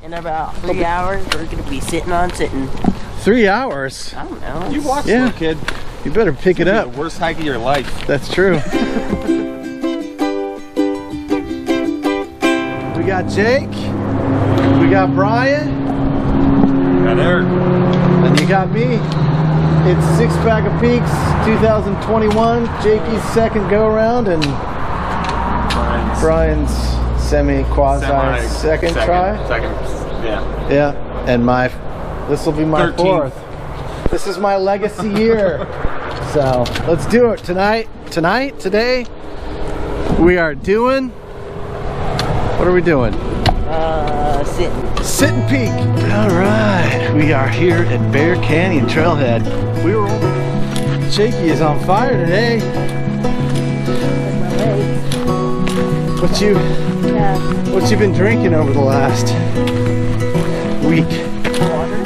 In about 3 hours, we're gonna be sitting on Sitton. 3 hours? I don't know. You walk slow, kid. You better pick it up. The worst hike of your life. That's true. We got Jake. We got Brian. Got Eric. And you got me. It's Six Pack of Peaks 2021. Jakey's second go around and Brian's semi-quasi second try. Second, yeah. Yeah, and this will be my 13th. fourth. This is my legacy year. So let's do it today. We are doing, what are we doing? Sitton Peak. All right, we are here at Bear Canyon Trailhead. Jakey is on fire today. What you been drinking over the last week? Water.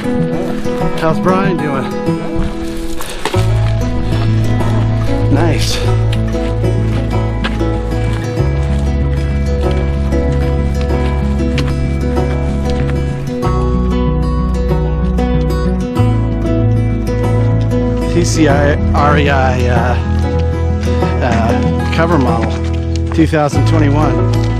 How's Brian doing? Nice. TCI REI cover model 2021.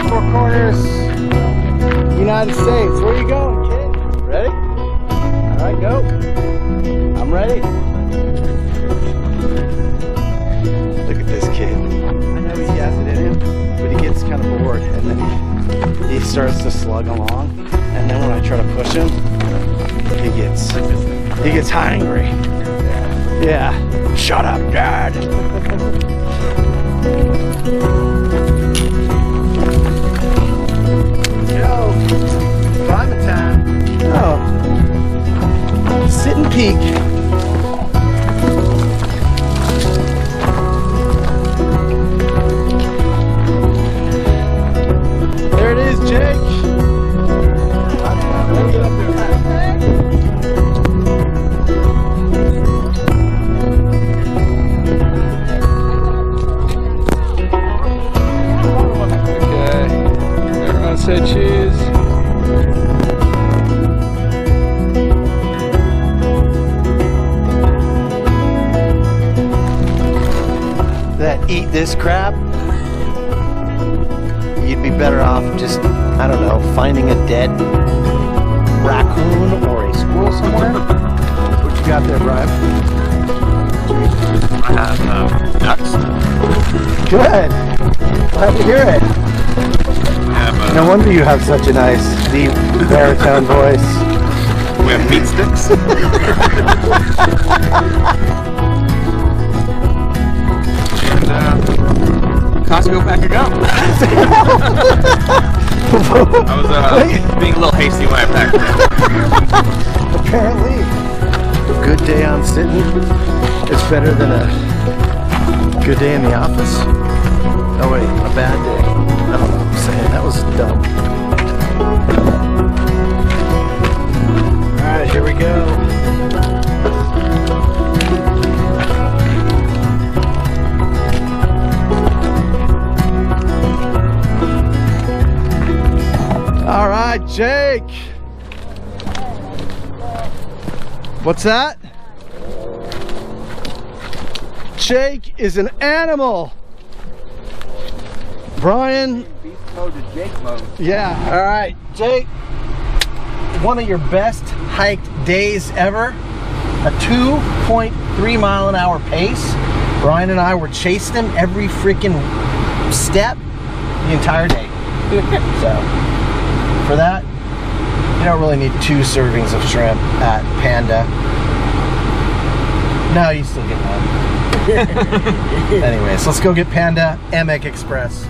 Four corners, United States. Where are you going, kid? Ready? All right, go. I'm ready. Look at this kid. I know he has it in him, but he gets kind of bored, and then he starts to slug along. And then when I try to push him, he gets hungry. Yeah. Shut up, Dad. Climbing time. Oh, Sitton Peak. There it is, Jake. Okay. Everyone say cheese. Eat this crap, you'd be better off just, I don't know, finding a dead raccoon or a squirrel somewhere. What you got there, Brian? I have ducks. Good. Glad to hear it. No wonder you have such a nice, deep baritone voice. We have meat sticks. Costco pack of gum. I was being a little hasty when I packed it. Apparently, a good day on Sitton is better than a good day in the office. Oh wait, a bad day. I don't know what I'm saying. That was dumb. Alright, here we go. All right, Jake. What's that? Jake is an animal. Brian. Beast mode to Jake mode. Yeah. All right, Jake. One of your best hiked days ever. A 2.3 mile an hour pace. Brian and I were chasing him every freaking step the entire day. So. For that, you don't really need 2 servings of shrimp at Panda. No, you still get one. Anyways, let's go get Panda Emek Express.